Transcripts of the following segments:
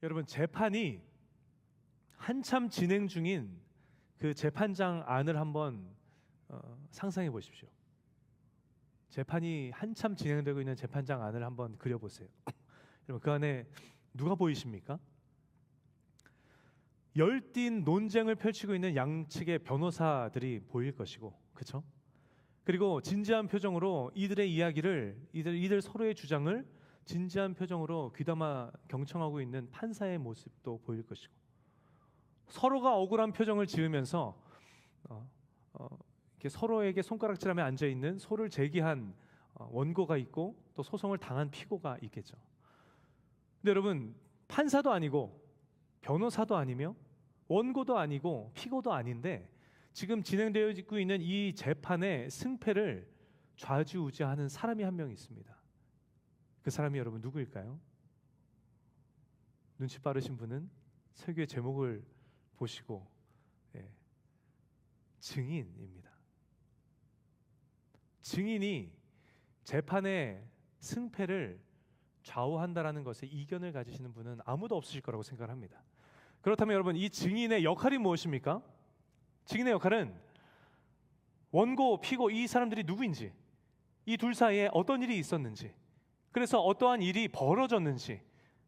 여러분, 재판이 한참 진행 중인 그 재판장 안을 한번 상상해 보십시오. 재판이 한참 진행되고 있는 재판장 안을 한번 그려보세요. 여러분, 그 안에 누가 보이십니까? 열띤 논쟁을 펼치고 있는 양측의 변호사들이 보일 것이고, 그렇죠? 그리고 진지한 표정으로 이들의 이야기를, 이들 서로의 주장을 진지한 표정으로 귀담아 경청하고 있는 판사의 모습도 보일 것이고, 서로가 억울한 표정을 지으면서 이렇게 서로에게 손가락질하며 앉아 있는 소를 제기한 원고가 있고, 또 소송을 당한 피고가 있겠죠. 근데 여러분, 판사도 아니고 변호사도 아니며 원고도 아니고 피고도 아닌데 지금 진행되어 있고 있는 이 재판의 승패를 좌지우지하는 사람이 한 명 있습니다. 그 사람이 여러분 누구일까요? 눈치 빠르신 분은 설교의 제목을 보시고, 증인입니다. 증인이 재판의 승패를 좌우한다라는 것에 이견을 가지시는 분은 아무도 없으실 거라고 생각을 합니다. 그렇다면 여러분, 이 증인의 역할이 무엇입니까? 증인의 역할은 원고, 피고 이 사람들이 누구인지, 이 둘 사이에 어떤 일이 있었는지, 그래서 어떠한 일이 벌어졌는지,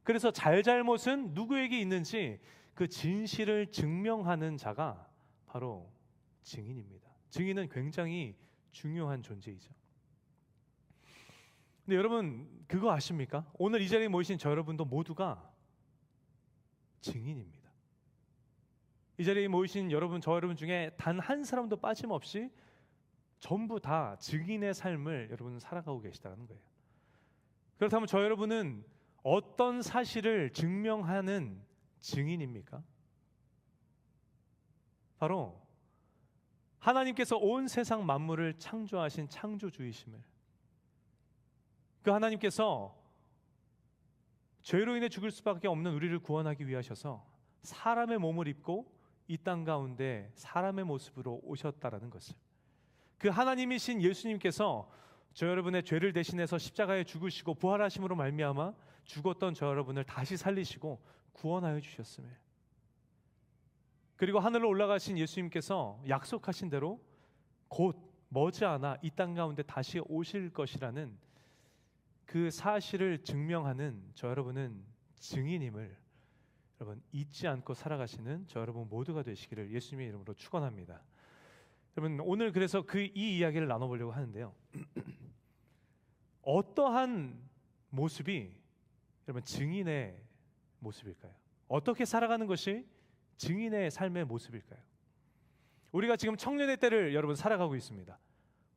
그래서 잘잘못은 누구에게 있는지 그 진실을 증명하는 자가 바로 증인입니다. 증인은 굉장히 중요한 존재이죠. 근데 여러분, 그거 아십니까? 오늘 이 자리에 모이신 저 여러분도 모두가 증인입니다. 이 자리에 모이신 여러분, 저 여러분 중에 단 한 사람도 빠짐없이 전부 다 증인의 삶을 여러분은 살아가고 계시다는 거예요. 그렇다면 저 여러분은 어떤 사실을 증명하는 증인입니까? 바로 하나님께서 온 세상 만물을 창조하신 창조주이심을, 그 하나님께서 죄로 인해 죽을 수밖에 없는 우리를 구원하기 위하셔서 사람의 몸을 입고 이 땅 가운데 사람의 모습으로 오셨다라는 것을, 그 하나님이신 예수님께서 저 여러분의 죄를 대신해서 십자가에 죽으시고 부활하심으로 말미암아 죽었던 저 여러분을 다시 살리시고 구원하여 주셨음을, 그리고 하늘로 올라가신 예수님께서 약속하신 대로 곧 머지않아 이 땅 가운데 다시 오실 것이라는 그 사실을 증명하는 저 여러분은 증인임을 여러분 잊지 않고 살아가시는 저 여러분 모두가 되시기를 예수님의 이름으로 축원합니다. 여러분, 오늘 그래서 이 이야기를 나눠보려고 하는데요. 어떠한 모습이 여러분 증인의 모습일까요? 어떻게 살아가는 것이 증인의 삶의 모습일까요? 우리가 지금 청년의 때를 여러분 살아가고 있습니다.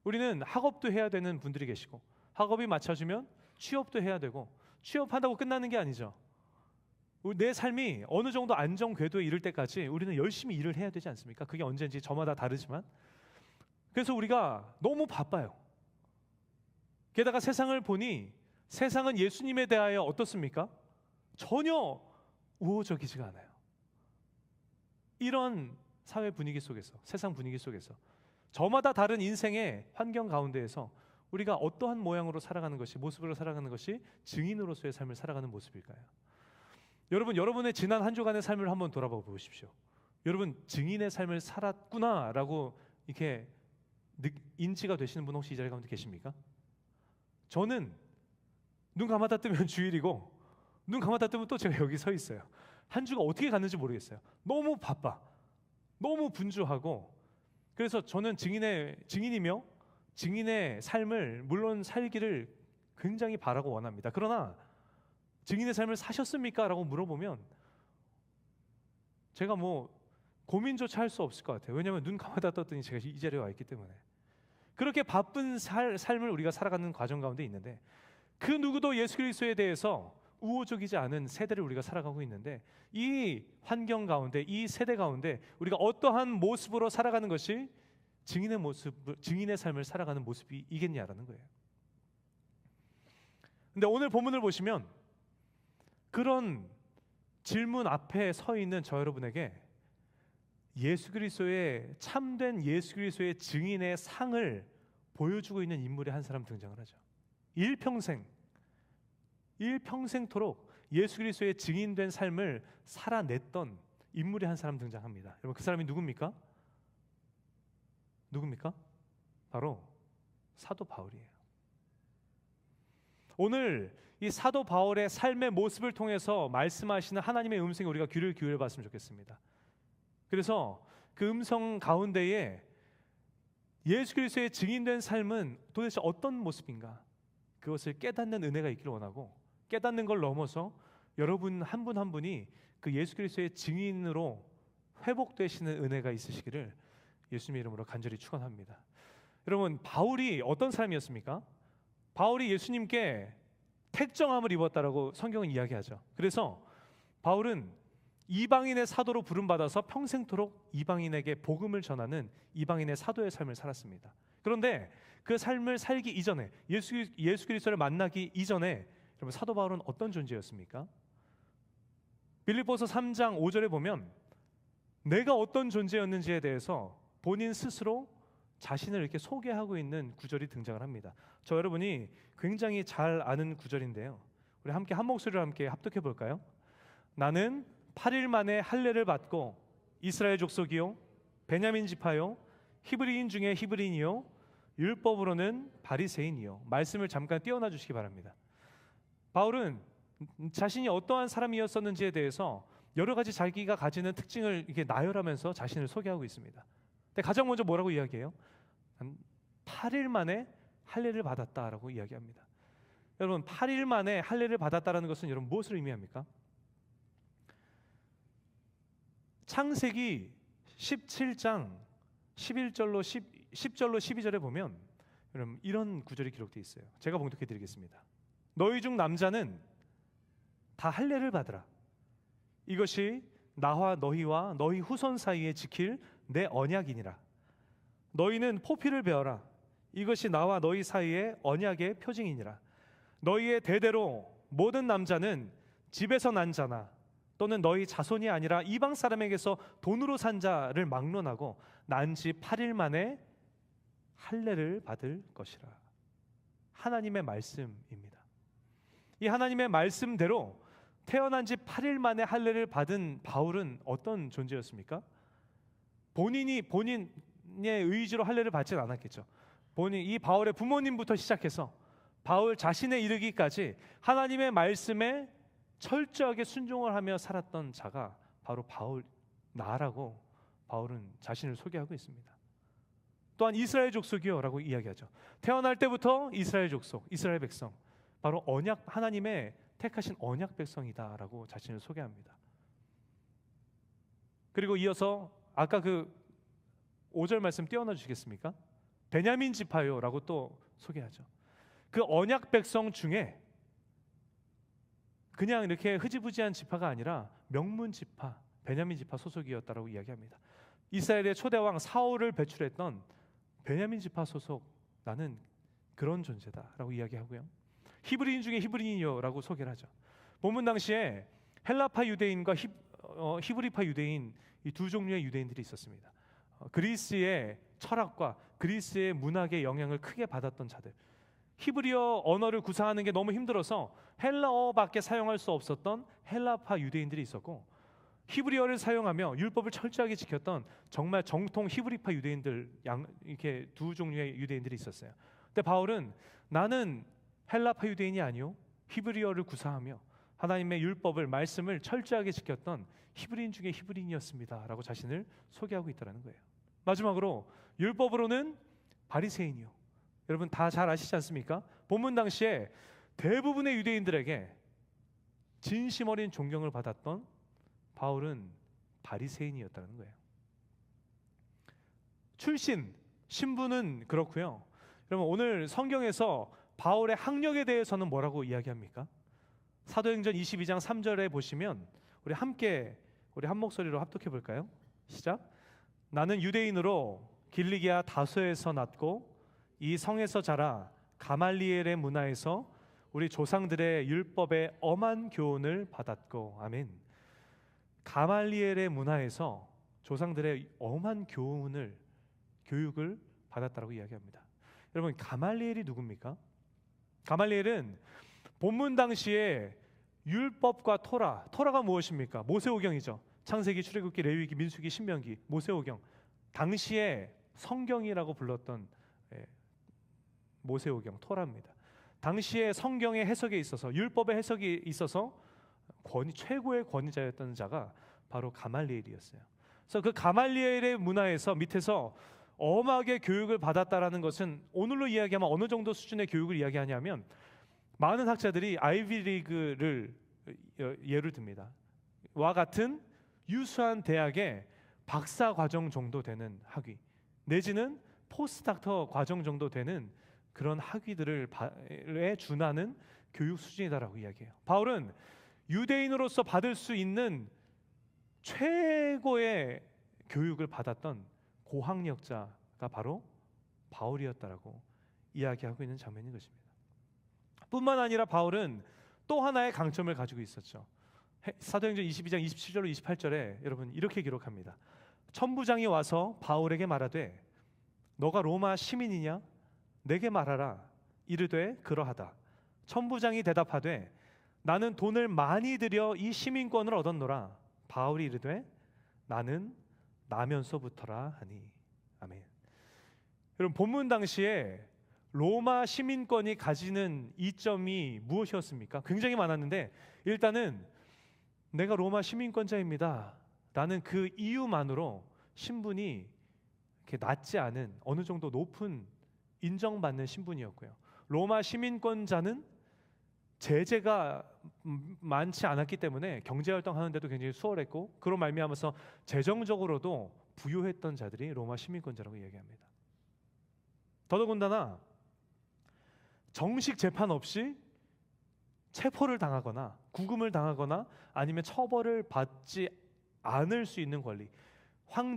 우리는 학업도 해야 되는 분들이 계시고, 학업이 맞춰지면 취업도 해야 되고, 취업한다고 끝나는 게 아니죠. 내 삶이 어느 정도 안정 궤도에 이를 때까지 우리는 열심히 일을 해야 되지 않습니까? 그게 언제인지 저마다 다르지만, 그래서 우리가 너무 바빠요. 게다가 세상을 보니 세상은 예수님에 대하여 어떻습니까? 전혀 우호적이지가 않아요. 이런 사회 분위기 속에서, 세상 분위기 속에서 저마다 다른 인생의 환경 가운데에서 우리가 어떠한 모양으로 살아가는 것이, 모습으로 살아가는 것이 증인으로서의 삶을 살아가는 모습일까요? 여러분, 여러분의 지난 한 주간의 삶을 한번 돌아봐 보십시오. 여러분, 증인의 삶을 살았구나라고 이렇게 인지가 되시는 분 혹시 이 자리 가운데 계십니까? 저는 눈 감았다 뜨면 주일이고, 눈 감았다 뜨면 또 제가 여기 서 있어요. 한 주가 어떻게 갔는지 모르겠어요. 너무 바빠, 너무 분주하고. 그래서 저는 증인이며 증인의 삶을 물론 살기를 굉장히 바라고 원합니다. 그러나 증인의 삶을 사셨습니까? 라고 물어보면 제가 고민조차 할 수 없을 것 같아요. 왜냐하면 눈 감았다 떴더니 제가 이 자리에 와 있기 때문에. 그렇게 바쁜 삶을 우리가 살아가는 과정 가운데 있는데, 그 누구도 예수 그리스도에 대해서 우호적이지 않은 세대를 우리가 살아가고 있는데, 이 환경 가운데, 이 세대 가운데 우리가 어떠한 모습으로 살아가는 것이 증인의 모습, 증인의 삶을 살아가는 모습이겠냐라는 거예요. 근데 오늘 본문을 보시면 그런 질문 앞에 서 있는 저 여러분에게 예수 그리스도의, 참된 예수 그리스도의 증인의 상을 보여주고 있는 인물이 한 사람 등장을 하죠. 일평생토록 예수 그리스도의 증인된 삶을 살아냈던 인물이 한 사람 등장합니다. 여러분, 그 사람이 누굽니까? 누굽니까? 바로 사도 바울이에요. 오늘 이 사도 바울의 삶의 모습을 통해서 말씀하시는 하나님의 음성에 우리가 귀를 기울여 봤으면 좋겠습니다. 그래서 그 음성 가운데에 예수 그리스도의 증인된 삶은 도대체 어떤 모습인가, 그것을 깨닫는 은혜가 있기를 원하고, 깨닫는 걸 넘어서 여러분 한 분 한 분이 그 예수 그리스도의 증인으로 회복되시는 은혜가 있으시기를 예수님의 이름으로 간절히 축원합니다. 여러분, 바울이 어떤 사람이었습니까? 바울이 예수님께 택정함을 입었다라고 성경은 이야기하죠. 그래서 바울은 이방인의 사도로 부름받아서 평생토록 이방인에게 복음을 전하는 이방인의 사도의 삶을 살았습니다. 그런데 그 삶을 살기 이전에, 예수 그리스도를 만나기 이전에 여러분, 사도 바울은 어떤 존재였습니까? 빌립보서 3장 5절에 보면 내가 어떤 존재였는지에 대해서 본인 스스로 자신을 이렇게 소개하고 있는 구절이 등장을 합니다. 저 여러분이 굉장히 잘 아는 구절인데요, 우리 함께 한 목소리로 함께 합독해 볼까요? 나는 8일 만에 할례를 받고 이스라엘 족속이요 베냐민 지파요 히브리인 중에 히브리인이요 율법으로는 바리새인이요. 말씀을 잠깐 띄워놔 주시기 바랍니다. 바울은 자신이 어떠한 사람이었었는지에 대해서 여러 가지 자기가 가지는 특징을 이렇게 나열하면서 자신을 소개하고 있습니다. 근데 가장 먼저 뭐라고 이야기해요? 8일 만에 할례를 받았다라고 이야기합니다. 여러분, 8일 만에 할례를 받았다라는 것은 여러분 무엇을 의미합니까? 창세기 17장 11절로 10절로 12절에 보면 여러분 이런 구절이 기록되어 있어요. 제가 봉독해 드리겠습니다. 너희 중 남자는 다 할례를 받으라. 이것이 나와 너희와 너희 후손 사이에 지킬 내 언약이니라. 너희는 포피를 베어라. 이것이 나와 너희 사이의 언약의 표징이니라. 너희의 대대로 모든 남자는 집에서 난 자나 또는 너희 자손이 아니라 이방 사람에게서 돈으로 산 자를 막론하고 난 지 8일 만에 할례를 받을 것이라. 하나님의 말씀입니다. 이 하나님의 말씀대로 태어난 지 8일 만에 할례를 받은 바울은 어떤 존재였습니까? 본인의 의지로 할례를 받지는 않았겠죠. 이 바울의 부모님부터 시작해서 바울 자신에 이르기까지 하나님의 말씀에 철저하게 순종을 하며 살았던 자가 바로 나라고 바울은 자신을 소개하고 있습니다. 또한 이스라엘 족속이요 라고 이야기하죠. 태어날 때부터 이스라엘 족속, 이스라엘 백성, 바로 하나님의 택하신 언약 백성이다 라고 자신을 소개합니다. 그리고 이어서 아까 그 5절 말씀 띄워놔 주시겠습니까? 베냐민 지파요 라고 또 소개하죠. 그 언약 백성 중에 그냥 이렇게 흐지부지한 지파가 아니라 명문 지파, 베냐민 지파 소속이었다라고 이야기합니다. 이스라엘의 초대왕 사울을 배출했던 베냐민 지파 소속, 나는 그런 존재다라고 이야기하고요. 히브리인 중에 히브리인이요라고 소개를 하죠. 본문 당시에 헬라파 유대인과 히브리파 유대인, 이 두 종류의 유대인들이 있었습니다. 그리스의 철학과 그리스의 문학의 영향을 크게 받았던 자들, 히브리어 언어를 구사하는 게 너무 힘들어서 헬라어밖에 사용할 수 없었던 헬라파 유대인들이 있었고, 히브리어를 사용하며 율법을 철저하게 지켰던 정말 정통 히브리파 유대인들, 이렇게 두 종류의 유대인들이 있었어요. 근데 바울은 나는 헬라파 유대인이 아니요 히브리어를 구사하며 하나님의 율법을, 말씀을 철저하게 지켰던 히브리인 중에 히브리인이었습니다 라고 자신을 소개하고 있다는 거예요. 마지막으로 율법으로는 바리새인이요. 여러분 다 잘 아시지 않습니까? 본문 당시에 대부분의 유대인들에게 진심 어린 존경을 받았던 바울은 바리새인이었다는 거예요. 신분은 그렇고요. 여러분 오늘 성경에서 바울의 학력에 대해서는 뭐라고 이야기합니까? 사도행전 22장 3절에 보시면 우리 한 목소리로 합독해 볼까요? 시작. 나는 유대인으로 길리기아 다소에서 났고 이 성에서 자라 가말리엘의 문화에서 우리 조상들의 율법의 엄한 교훈을 받았고. 아멘. 가말리엘의 문화에서 조상들의 엄한 교육을 받았다고 이야기합니다. 여러분 가말리엘이 누굽니까? 가말리엘은 본문 당시에 율법과 토라가 무엇입니까? 모세오경이죠. 창세기, 출애굽기, 레위기, 민수기, 신명기, 모세오경. 당시에 성경이라고 불렀던 모세오경, 토라입니다. 당시에 성경의 해석에 있어서, 율법의 해석에 있어서 최고의 권위자였던 자가 바로 가말리엘이었어요. 그래서 그 가말리엘의 문화에서 밑에서 엄하게 교육을 받았다라는 것은 오늘로 이야기하면 어느 정도 수준의 교육을 이야기하냐면, 많은 학자들이 아이비리그를 예를 듭니다. 와 같은 유수한 대학의 박사 과정 정도 되는 학위, 내지는 포스닥터 과정 정도 되는 그런 학위들에 준하는 교육 수준이다라고 이야기해요. 바울은 유대인으로서 받을 수 있는 최고의 교육을 받았던 고학력자가 바로 바울이었다라고 이야기하고 있는 장면인 것입니다. 뿐만 아니라 바울은 또 하나의 강점을 가지고 있었죠. 사도행전 22장 27절로 28절에 여러분 이렇게 기록합니다. 천부장이 와서 바울에게 말하되 너가 로마 시민이냐? 내게 말하라. 이르되 그러하다. 천부장이 대답하되 나는 돈을 많이 들여 이 시민권을 얻었노라. 바울이 이르되 나는 나면서부터라 하니. 아멘. 여러분, 본문 당시에 로마 시민권이 가지는 이점이 무엇이었습니까? 굉장히 많았는데, 일단은 내가 로마 시민권자입니다 라는 그 이유만으로 신분이 이렇게 낮지 않은 어느 정도 높은 인정받는 신분이었고요. 로마 시민권자는 제재가 많지 않았기 때문에 경제활동하는데도 굉장히 수월했고, 그로 말미암아서 재정적으로도 부유했던 자들이 로마 시민권자라고 얘기합니다. 더더군다나 정식 재판 없이 체포를 당하거나 구금을 당하거나 아니면 처벌을 받지 않을 수 있는 권리,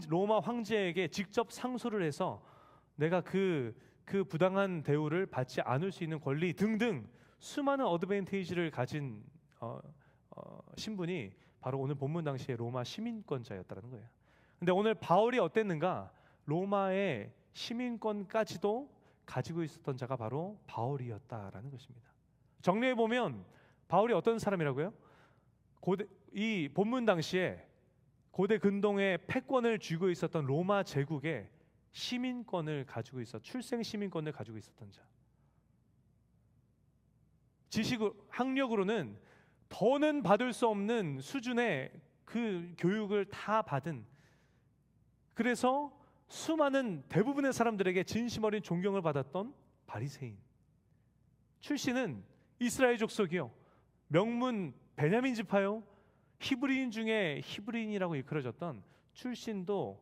로마 황제에게 직접 상소를 해서 내가 그 부당한 대우를 받지 않을 수 있는 권리 등등 수많은 어드밴티지를 가진 신분이 바로 오늘 본문 당시에 로마 시민권자였다는 거예요. 근데 오늘 바울이 어땠는가? 로마의 시민권까지도 가지고 있었던 자가 바로 바울이었다라는 것입니다. 정리해 보면 바울이 어떤 사람이라고요? 이 본문 당시에 고대 근동의 패권을 쥐고 있었던 로마 제국의 시민권을 가지고 출생 시민권을 가지고 있었던 자. 학력으로는 더는 받을 수 없는 수준의 그 교육을 다 받은, 그래서 수많은 대부분의 사람들에게 진심 어린 존경을 받았던 바리새인. 출신은 이스라엘 족속이요, 명문 베냐민 지파요, 히브리인 중에 히브리인이라고 일컬어졌던 출신도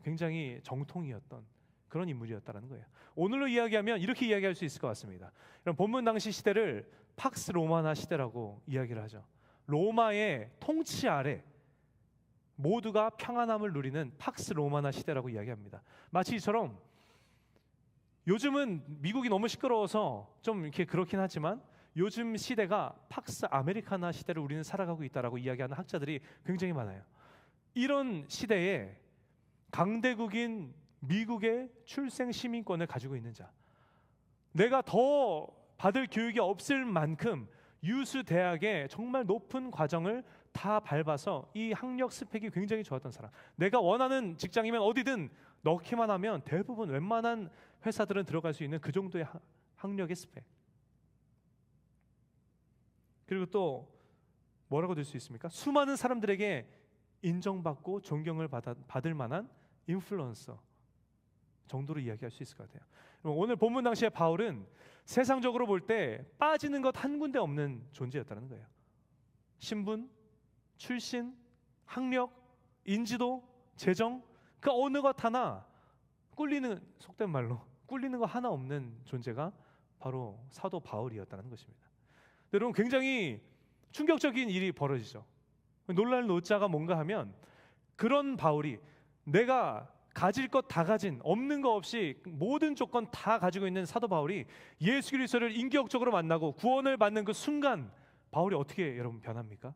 굉장히 정통이었던 그런 인물이었다는 거예요. 오늘로 이야기하면 이렇게 이야기할 수 있을 것 같습니다. 본문 당시 시대를 팍스 로마나 시대라고 이야기를 하죠. 로마의 통치 아래 모두가 평안함을 누리는 팍스 로마나 시대라고 이야기합니다. 마치 이처럼 요즘은 미국이 너무 시끄러워서 좀 이렇게 그렇긴 하지만 요즘 시대가 팍스 아메리카나 시대를 우리는 살아가고 있다라고 이야기하는 학자들이 굉장히 많아요. 이런 시대에 강대국인 미국의 출생 시민권을 가지고 있는 자, 내가 더 받을 교육이 없을 만큼 유수 대학의 정말 높은 과정을 다 밟아서 이 학력 스펙이 굉장히 좋았던 사람, 내가 원하는 직장이면 어디든 넣기만 하면 대부분 웬만한 회사들은 들어갈 수 있는 그 정도의 학력의 스펙. 그리고 또 뭐라고 될 수 있습니까? 수많은 사람들에게 인정받고 존경을 받을 만한 인플루언서 정도로 이야기할 수 있을 것 같아요. 오늘 본문 당시에 바울은 세상적으로 볼 때 빠지는 것 한 군데 없는 존재였다는 거예요. 신분, 출신, 학력, 인지도, 재정, 그 어느 것 하나 속된 말로 꿀리는 거 하나 없는 존재가 바로 사도 바울이었다는 것입니다. 여러분, 굉장히 충격적인 일이 벌어지죠. 놀랄 노자가 뭔가 하면, 그런 바울이 내가 가질 것 다 가진, 없는 거 없이 모든 조건 다 가지고 있는 사도 바울이 예수 그리스도를 인격적으로 만나고 구원을 받는 그 순간 바울이 어떻게 여러분 변합니까?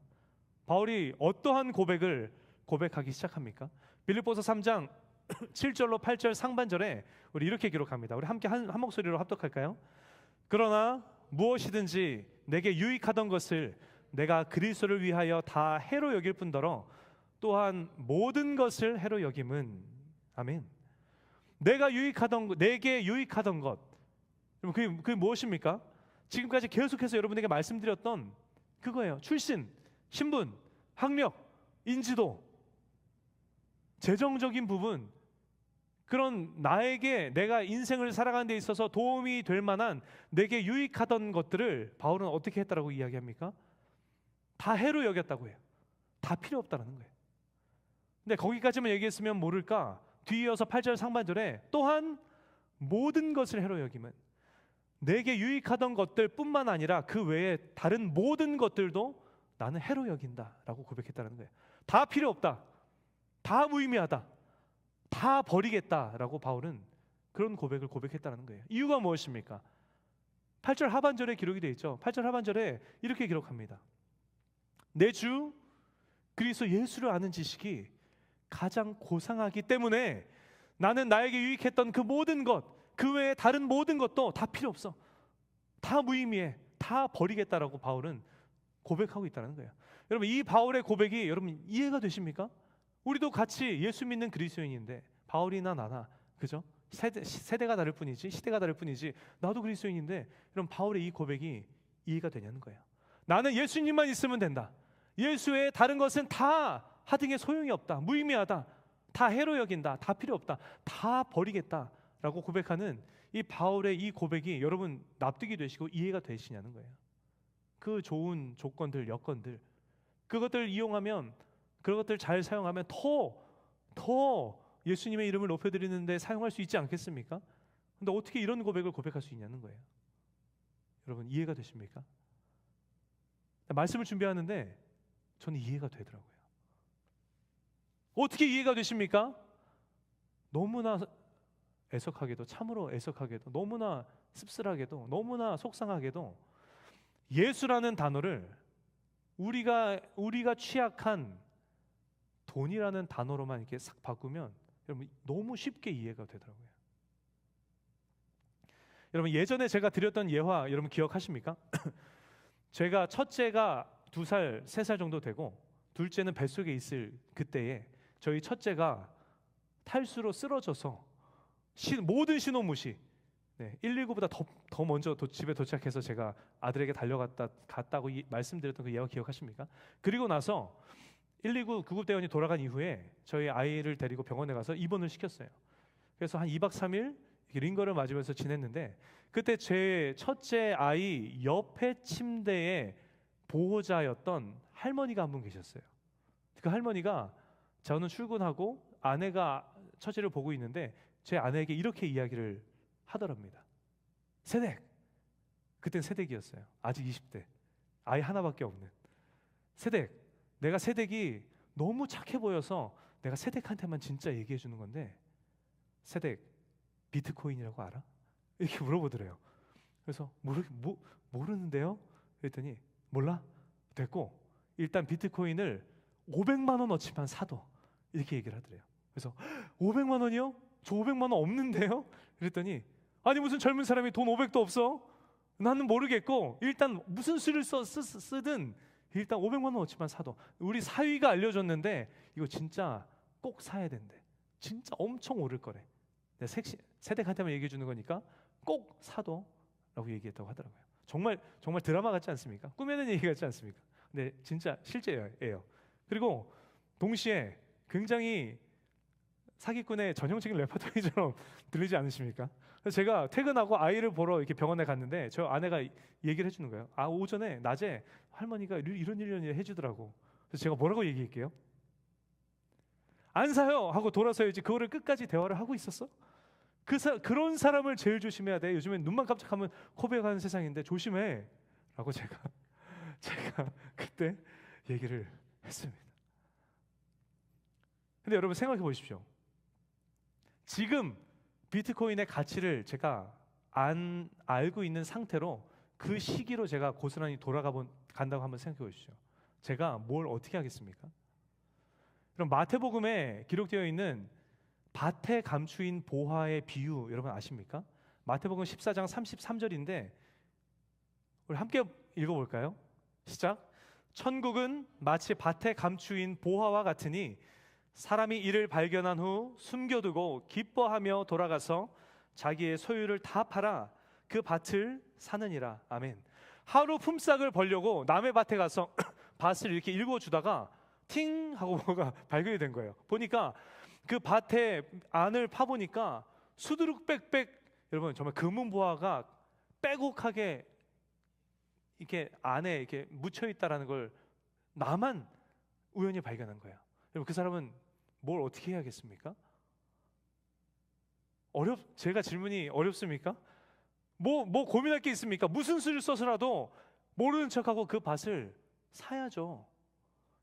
바울이 어떠한 고백을 고백하기 시작합니까? 빌립보서 3장 7절로 8절 상반절에 우리 이렇게 기록합니다. 우리 함께 한 목소리로 합독할까요? 그러나 무엇이든지 내게 유익하던 것을 내가 그리스도를 위하여 다 해로 여길 뿐더러 또한 모든 것을 해로 여김은 아멘. 내게 유익하던 것. 그게 무엇입니까? 지금까지 계속해서 여러분에게 말씀드렸던 그거예요. 출신, 신분, 학력, 인지도, 재정적인 부분, 그런 나에게 내가 인생을 살아가는 데 있어서 도움이 될 만한 내게 유익하던 것들을 바울은 어떻게 했다라고 이야기합니까? 다 해로 여겼다고 해요. 다 필요 없다라는 거예요. 근데 거기까지만 얘기했으면 모를까? 뒤이어서 8절 상반절에 또한 모든 것을 해로 여김은, 내게 유익하던 것들 뿐만 아니라 그 외에 다른 모든 것들도 나는 해로 여긴다라고 고백했다는 거예요. 다 필요 없다, 다 무의미하다, 다 버리겠다라고 바울은 그런 고백을 고백했다는 거예요. 이유가 무엇입니까? 8절 하반절에 기록이 되어 있죠. 8절 하반절에 이렇게 기록합니다. 내 주 그리스도 예수를 아는 지식이 가장 고상하기 때문에 나는 나에게 유익했던 그 모든 것, 그 외에 다른 모든 것도 다 필요 없어, 다 무의미해, 다 버리겠다라고 바울은 고백하고 있다는 거예요. 여러분, 이 바울의 고백이 여러분 이해가 되십니까? 우리도 같이 예수 믿는 그리스도인인데, 바울이나 나나, 그죠? 세대가 다를 뿐이지, 시대가 다를 뿐이지, 나도 그리스도인인데, 여러분 바울의 이 고백이 이해가 되냐는 거예요. 나는 예수님만 있으면 된다, 예수 외에 다른 것은 다 하등의 소용이 없다, 무의미하다, 다 해로 여긴다, 다 필요 없다, 다 버리겠다라고 고백하는 이 바울의 이 고백이 여러분 납득이 되시고 이해가 되시냐는 거예요. 그 좋은 조건들, 여건들, 그것들 이용하면, 그것들 잘 사용하면 더 예수님의 이름을 높여드리는데 사용할 수 있지 않겠습니까? 근데 어떻게 이런 고백을 고백할 수 있냐는 거예요. 여러분 이해가 되십니까? 말씀을 준비하는데 저는 이해가 되더라고요. 어떻게 이해가 되십니까? 너무나 애석하게도, 참으로 애석하게도, 너무나 씁쓸하게도, 너무나 속상하게도 예수라는 단어를 우리가 취약한 돈이라는 단어로만 이렇게 싹 바꾸면 여러분 너무 쉽게 이해가 되더라고요. 여러분 예전에 제가 드렸던 예화 여러분 기억하십니까? 제가 첫째가 2살, 3살 정도 되고 둘째는 뱃속에 있을 그때에 저희 첫째가 탈수로 쓰러져서 모든 신호 무시, 119보다 더 먼저 집에 도착해서 제가 아들에게 갔다고 말씀드렸던 그 예화 기억하십니까? 그리고 나서 119 구급대원이 돌아간 이후에 저희 아이를 데리고 병원에 가서 입원을 시켰어요. 그래서 한 2박 3일 링거를 맞으면서 지냈는데, 그때 제 첫째 아이 옆에 침대에 보호자였던 할머니가 한 분 계셨어요. 그 할머니가 저는 출근하고 아내가 처제를 보고 있는데 제 아내에게 이렇게 이야기를 하더랍니다. 세댁, 그땐 세댁이었어요. 아직 20대, 아이 하나밖에 없는 세댁, 내가 세댁이 너무 착해 보여서 내가 세댁한테만 진짜 얘기해 주는 건데, 세댁 비트코인이라고 알아? 이렇게 물어보더래요. 그래서 모르는데요? 그랬더니 몰라? 됐고 일단 비트코인을 500만 원 어치만 사도, 이렇게 얘기를 하더래요. 그래서 500만 원이요? 저 500만 원 없는데요? 그랬더니 아니 무슨 젊은 사람이 돈 500도 없어? 나는 모르겠고 일단 무슨 수를 쓰든 일단 500만 원 어치만 사도, 우리 사위가 알려줬는데 이거 진짜 꼭 사야 된대. 진짜 엄청 오를 거래. 세댁한테만 얘기해 주는 거니까 꼭 사도 라고 얘기했다고 하더라고요. 정말 드라마 같지 않습니까? 꾸며낸 얘기 같지 않습니까? 근데 진짜 실제예요. 그리고 동시에 굉장히 사기꾼의 전형적인 레퍼토리처럼 들리지 않으십니까? 그래서 제가 퇴근하고 아이를 보러 이렇게 병원에 갔는데 저 아내가 얘기를 해주는 거예요. 오전에 낮에 할머니가 이런 일 해주더라고. 그래서 제가 뭐라고 얘기할게요? 안 사요 하고 돌아서야지. 그거를 끝까지 대화를 하고 있었어? 그런 사람을 제일 조심해야 돼. 요즘엔 눈만 깜짝하면 코베가는 세상인데 조심해 라고 제가 그때 얘기를 했습니다. 근데 여러분 생각해 보십시오. 지금 비트코인의 가치를 제가 안 알고 있는 상태로 그 시기로 제가 고스란히 간다고 한번 생각해 보십시오. 제가 뭘 어떻게 하겠습니까? 그럼 마태복음에 기록되어 있는 밭의 감추인 보화의 비유 여러분 아십니까? 마태복음 14장 33절인데 우리 함께 읽어볼까요? 시작. 천국은 마치 밭에 감추인 보화와 같으니 사람이 이를 발견한 후 숨겨두고 기뻐하며 돌아가서 자기의 소유를 다 팔아 그 밭을 사느니라. 아멘. 하루 품삯을 벌려고 남의 밭에 가서 밭을 이렇게 읽어주다가 팅 하고 뭐가 발견이 된 거예요. 보니까 그 밭에 안을 파보니까 수두룩 빽빽, 여러분 정말 금은보화가 빼곡하게 이렇게 안에 이렇게 묻혀 있다라는 걸 나만 우연히 발견한 거야. 여러분 그 사람은 뭘 어떻게 해야겠습니까? 제가 질문이 어렵습니까? 뭐 고민할 게 있습니까? 무슨 수를 써서라도 모르는 척하고 그 밭을 사야죠.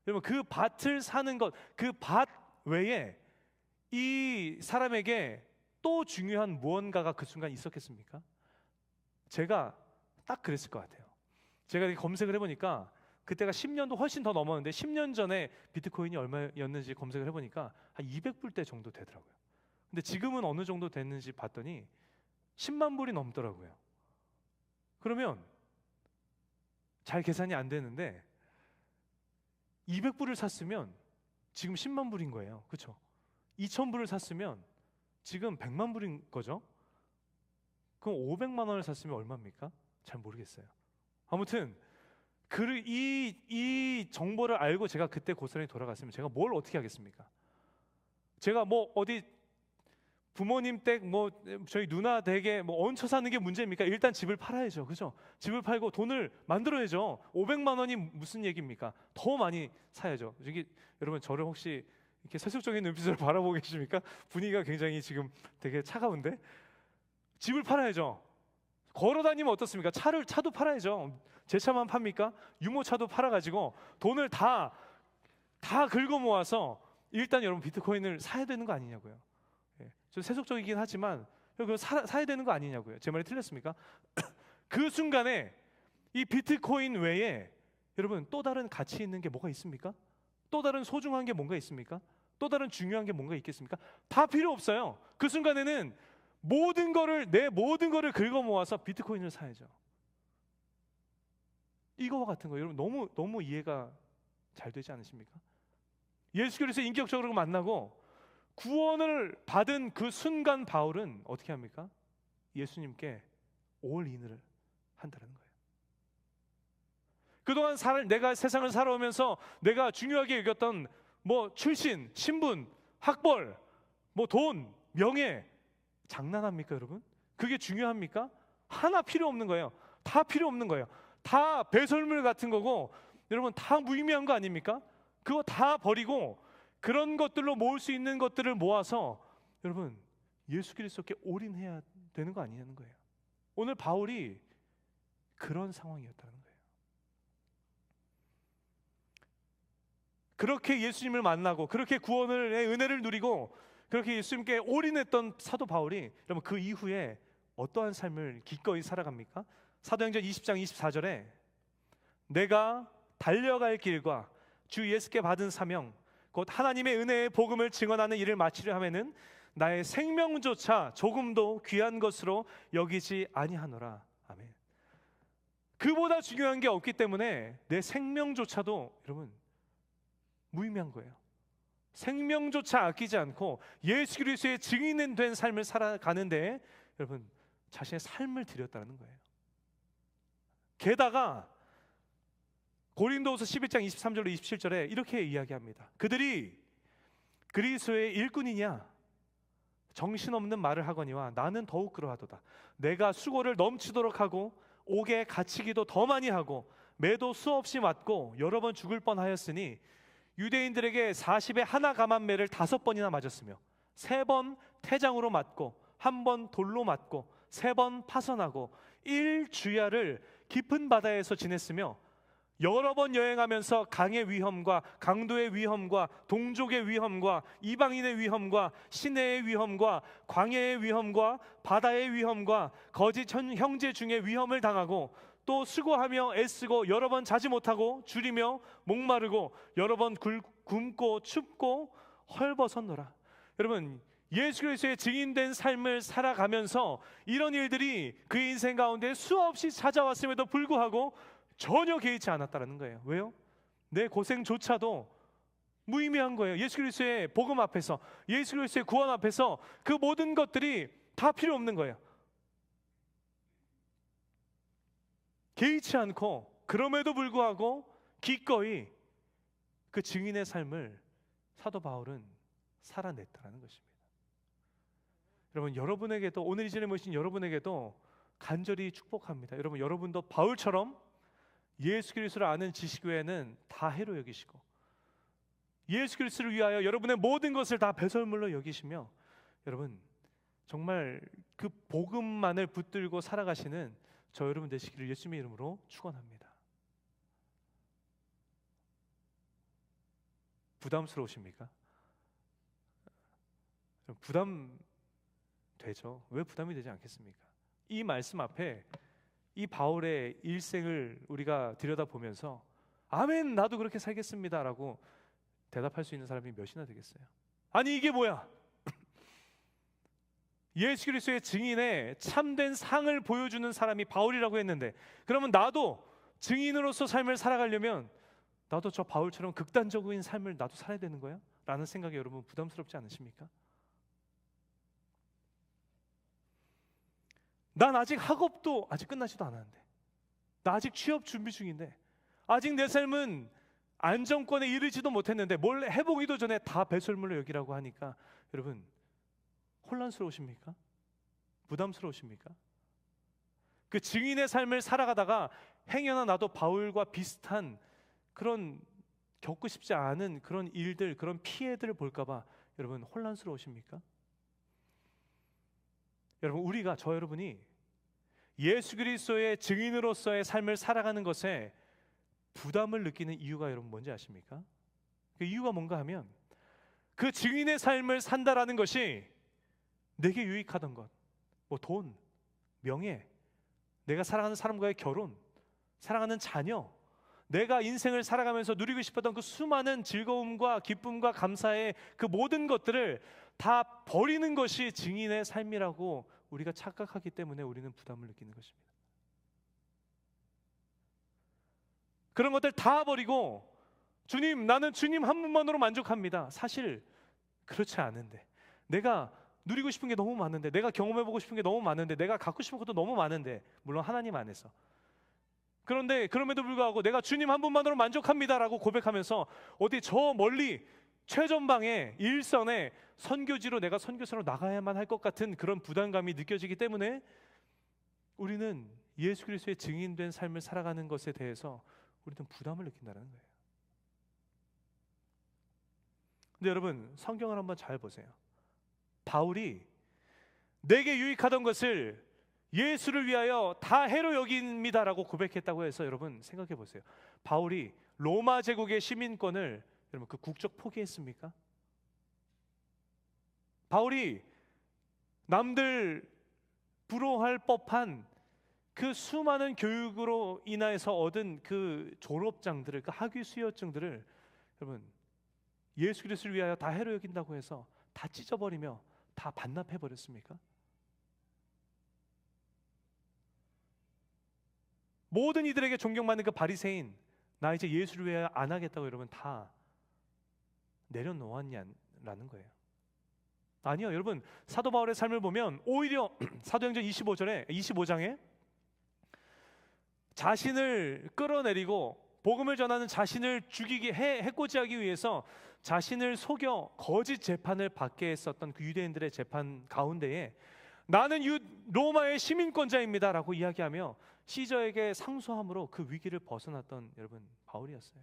여러분 그 밭을 사는 것, 그 밭 외에 이 사람에게 또 중요한 무언가가 그 순간 있었겠습니까? 제가 딱 그랬을 것 같아요. 제가 이렇게 검색을 해보니까 그때가 10년도 훨씬 더 넘었는데 10년 전에 비트코인이 얼마였는지 검색을 해보니까 한 200불대 정도 되더라고요. 근데 지금은 어느 정도 됐는지 봤더니 10만 불이 넘더라고요. 그러면 잘 계산이 안 되는데 200불을 샀으면 지금 10만 불인 거예요. 그렇죠? 2,000불을 샀으면 지금 100만 불인 거죠. 그럼 500만 원을 샀으면 얼마입니까? 잘 모르겠어요. 아무튼 이 정보를 알고 제가 그때 고스란히 돌아갔으면 제가 뭘 어떻게 하겠습니까? 제가 뭐 어디 부모님 댁 뭐 저희 누나 댁에 뭐 얹혀 사는 게 문제입니까? 일단 집을 팔아야죠. 그죠? 집을 팔고 돈을 만들어야죠. 500만 원이 무슨 얘기입니까? 더 많이 사야죠. 여러분 저를 혹시 이렇게 세속적인 눈빛으로 바라보고 계십니까? 분위기가 굉장히 지금 되게 차가운데? 집을 팔아야죠. 걸어 다니면 어떻습니까? 차도 팔아야죠. 제 차만 팝니까? 유모차도 팔아가지고 돈을 다 긁어 모아서 일단 여러분 비트코인을 사야 되는 거 아니냐고요. 좀 세속적이긴 하지만 그거 사야 되는 거 아니냐고요. 제 말이 틀렸습니까? 그 순간에 이 비트코인 외에 여러분 또 다른 가치 있는 게 뭐가 있습니까? 또 다른 소중한 게 뭔가 있습니까? 또 다른 중요한 게 뭔가 있겠습니까? 다 필요 없어요. 그 순간에는 내 모든 거를 긁어 모아서 비트코인을 사야죠. 이거와 같은 거예요. 여러분 너무 이해가 잘 되지 않으십니까? 예수 그리스도 인격적으로 만나고 구원을 받은 그 순간 바울은 어떻게 합니까? 예수님께 올인을 한다는 거예요. 그동안 내가 세상을 살아오면서 내가 중요하게 여겼던 뭐 출신, 신분, 학벌, 뭐 돈, 명예 장난합니까 여러분? 그게 중요합니까? 하나 필요 없는 거예요. 다 필요 없는 거예요. 다 배설물 같은 거고 여러분 다 무의미한 거 아닙니까? 그거 다 버리고 그런 것들로 모을 수 있는 것들을 모아서 여러분 예수 그리스도께 올인해야 되는 거 아니냐는 거예요. 오늘 바울이 그런 상황이었다는 거예요. 그렇게 예수님을 만나고 그렇게 구원의 은혜를 누리고 그렇게 예수님께 올인했던 사도 바울이 여러분 그 이후에 어떠한 삶을 기꺼이 살아갑니까? 사도행전 20장 24절에 내가 달려갈 길과 주 예수께 받은 사명 곧 하나님의 은혜의 복음을 증언하는 일을 마치려 하면은 나의 생명조차 조금도 귀한 것으로 여기지 아니하노라. 아멘. 그보다 중요한 게 없기 때문에 내 생명조차도 여러분 무의미한 거예요. 생명조차 아끼지 않고 예수 그리스도의 증인은 된 삶을 살아가는데 여러분 자신의 삶을 드렸다는 거예요. 게다가 고린도후서 11장 23절로 27절에 이렇게 이야기합니다. 그들이 그리스도의 일꾼이냐 정신없는 말을 하거니와 나는 더욱 그러하도다. 내가 수고를 넘치도록 하고 옥에 갇히기도 더 많이 하고 매도 수없이 맞고 여러 번 죽을 뻔하였으니 유대인들에게 40에 하나 감한매를 5번이나 맞았으며 3번 태장으로 맞고 1번 돌로 맞고 3번 파선하고 1주야를 깊은 바다에서 지냈으며 여러 번 여행하면서 강의 위험과 강도의 위험과 동족의 위험과 이방인의 위험과 시내의 위험과 광야의 위험과 바다의 위험과 거짓 형제 중에 위험을 당하고 또 수고하며 애쓰고 여러 번 자지 못하고 줄이며 목마르고 여러 번 굶고 춥고 헐벗었노라. 여러분 예수 그리스도의 증인된 삶을 살아가면서 이런 일들이 그 인생 가운데 수없이 찾아왔음에도 불구하고 전혀 개의치 않았다는 거예요. 왜요? 내 고생조차도 무의미한 거예요. 예수 그리스도의 복음 앞에서, 예수 그리스도의 구원 앞에서 그 모든 것들이 다 필요 없는 거예요. 개의치 않고 그럼에도 불구하고 기꺼이 그 증인의 삶을 사도 바울은 살아냈다는 것입니다. 여러분, 여러분에게도, 오늘 이 자리에 모신 여러분에게도 간절히 축복합니다. 여러분, 여러분도 바울처럼 예수 그리스도를 아는 지식 외에는 다 해로 여기시고, 예수 그리스도를 위하여 여러분의 모든 것을 다 배설물로 여기시며, 여러분 정말 그 복음만을 붙들고 살아가시는 저 여러분 되시기를 예수님의 이름으로 축원합니다. 부담스러우십니까? 부담되죠. 왜 부담이 되지 않겠습니까? 이 말씀 앞에 이 바울의 일생을 우리가 들여다보면서 아멘, 나도 그렇게 살겠습니다 라고 대답할 수 있는 사람이 몇이나 되겠어요? 아니, 이게 뭐야? 예수 그리스도의 증인의 참된 상을 보여주는 사람이 바울이라고 했는데, 그러면 나도 증인으로서 삶을 살아가려면 나도 저 바울처럼 극단적인 삶을 나도 살아야 되는 거야? 라는 생각이 여러분 부담스럽지 않으십니까? 난 아직 학업도 아직 끝나지도 않았는데, 나 아직 취업 준비 중인데, 아직 내 삶은 안정권에 이르지도 못했는데 뭘 해보기도 전에 다 배설물로 여기라고 하니까 여러분 혼란스러우십니까? 부담스러우십니까? 그 증인의 삶을 살아가다가 행여나 나도 바울과 비슷한 그런 겪고 싶지 않은 그런 일들, 그런 피해들을 볼까봐 여러분 혼란스러우십니까? 여러분, 우리가, 저 여러분이 예수 그리스도의 증인으로서의 삶을 살아가는 것에 부담을 느끼는 이유가 여러분 뭔지 아십니까? 그 이유가 뭔가 하면 그 증인의 삶을 산다라는 것이 내게 유익하던 것, 뭐 돈, 명예, 내가 사랑하는 사람과의 결혼, 사랑하는 자녀, 내가 인생을 살아가면서 누리고 싶었던 그 수많은 즐거움과 기쁨과 감사의 그 모든 것들을 다 버리는 것이 증인의 삶이라고 우리가 착각하기 때문에 우리는 부담을 느끼는 것입니다. 그런 것들 다 버리고 주님, 나는 주님 한 분만으로 만족합니다. 사실 그렇지 않은데, 내가 누리고 싶은 게 너무 많은데, 내가 경험해보고 싶은 게 너무 많은데, 내가 갖고 싶은 것도 너무 많은데, 물론 하나님 안에서. 그런데 그럼에도 불구하고 내가 주님 한 분만으로 만족합니다라고 고백하면서 어디 저 멀리 최전방에 일선에 선교지로 내가 선교사로 나가야만 할 것 같은 그런 부담감이 느껴지기 때문에 우리는 예수 그리스도의 증인된 삶을 살아가는 것에 대해서 우리는 부담을 느낀다는 거예요. 근데 여러분, 성경을 한번 잘 보세요. 바울이 내게 유익하던 것을 예수를 위하여 다 해로 여깁니다라고 고백했다고 해서 여러분 생각해 보세요. 바울이 로마 제국의 시민권을 여러분 그 국적 포기했습니까? 바울이 남들 부러워할 법한 그 수많은 교육으로 인하여서 얻은 그 졸업장들을, 그 학위 수여증들을 여러분 예수 그리스도를 위하여 다 해로 여긴다고 해서 다 찢어버리며 다 반납해 버렸습니까? 모든 이들에게 존경받는 그 바리새인, 나 이제 예수를 위하여 안 하겠다고 여러분 다 내려놓았냐라는 거예요. 아니요, 여러분, 사도 바울의 삶을 보면 오히려 사도행전 25장에 자신을 끌어내리고 복음을 전하는 자신을 죽이게 해코지하기 위해서 자신을 속여 거짓 재판을 받게 했었던 그 유대인들의 재판 가운데에 나는 로마의 시민권자입니다라고 이야기하며 시저에게 상소함으로 그 위기를 벗어났던 여러분 바울이었어요.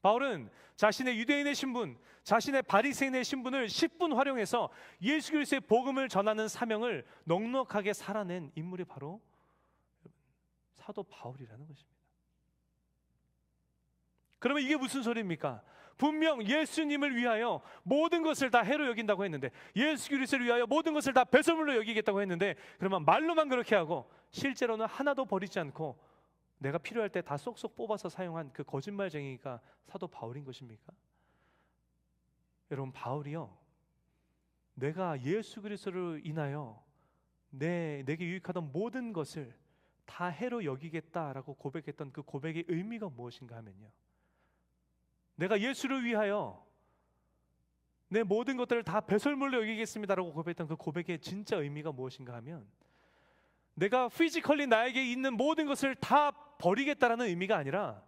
바울은 자신의 유대인의 신분, 자신의 바리새인의 신분을 10분 활용해서 예수 그리스도의 복음을 전하는 사명을 넉넉하게 살아낸 인물이 바로 사도 바울이라는 것입니다. 그러면 이게 무슨 소리입니까? 분명 예수님을 위하여 모든 것을 다 해로 여긴다고 했는데, 예수 그리스도를 위하여 모든 것을 다 배설물로 여기겠다고 했는데, 그러면 말로만 그렇게 하고 실제로는 하나도 버리지 않고 내가 필요할 때 다 쏙쏙 뽑아서 사용한 그 거짓말쟁이가 사도 바울인 것입니까? 여러분, 바울이요, 내가 예수 그리스도를 인하여 내게 유익하던 모든 것을 다 해로 여기겠다라고 고백했던 그 고백의 의미가 무엇인가 하면요, 내가 예수를 위하여 내 모든 것들을 다 배설물로 여기겠습니다라고 고백했던 그 고백의 진짜 의미가 무엇인가 하면, 내가 피지컬리 나에게 있는 모든 것을 다 버리겠다라는 의미가 아니라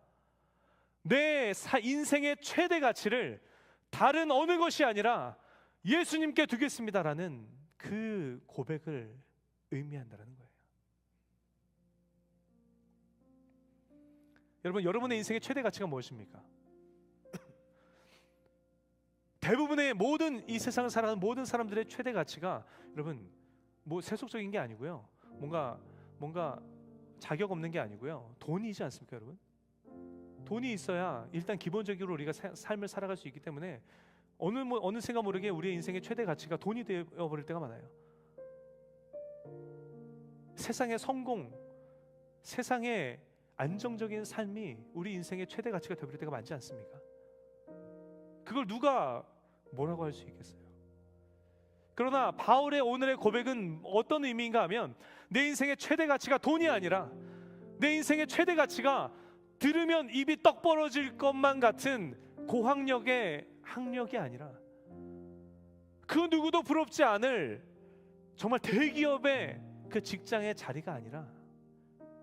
내 인생의 최대 가치를 다른 어느 것이 아니라 예수님께 두겠습니다라는 그 고백을 의미한다는 거예요. 여러분, 여러분의 인생의 최대 가치가 무엇입니까? 대부분의 모든 이 세상을 살아가는 모든 사람들의 최대 가치가, 여러분, 뭐 세속적인 게 아니고요, 뭔가 자격 없는 게 아니고요, 돈이지 않습니까? 여러분, 돈이 있어야 일단 기본적으로 우리가 삶을 살아갈 수 있기 때문에 어느 생각 모르게 우리의 인생의 최대 가치가 돈이 되어버릴 때가 많아요. 세상의 성공, 세상의 안정적인 삶이 우리 인생의 최대 가치가 되어버릴 때가 많지 않습니까? 그걸 누가 뭐라고 할 수 있겠어요? 그러나 바울의 오늘의 고백은 어떤 의미인가 하면, 내 인생의 최대 가치가 돈이 아니라, 내 인생의 최대 가치가 들으면 입이 떡 벌어질 것만 같은 고학력의 학력이 아니라, 그 누구도 부럽지 않을 정말 대기업의 그 직장의 자리가 아니라,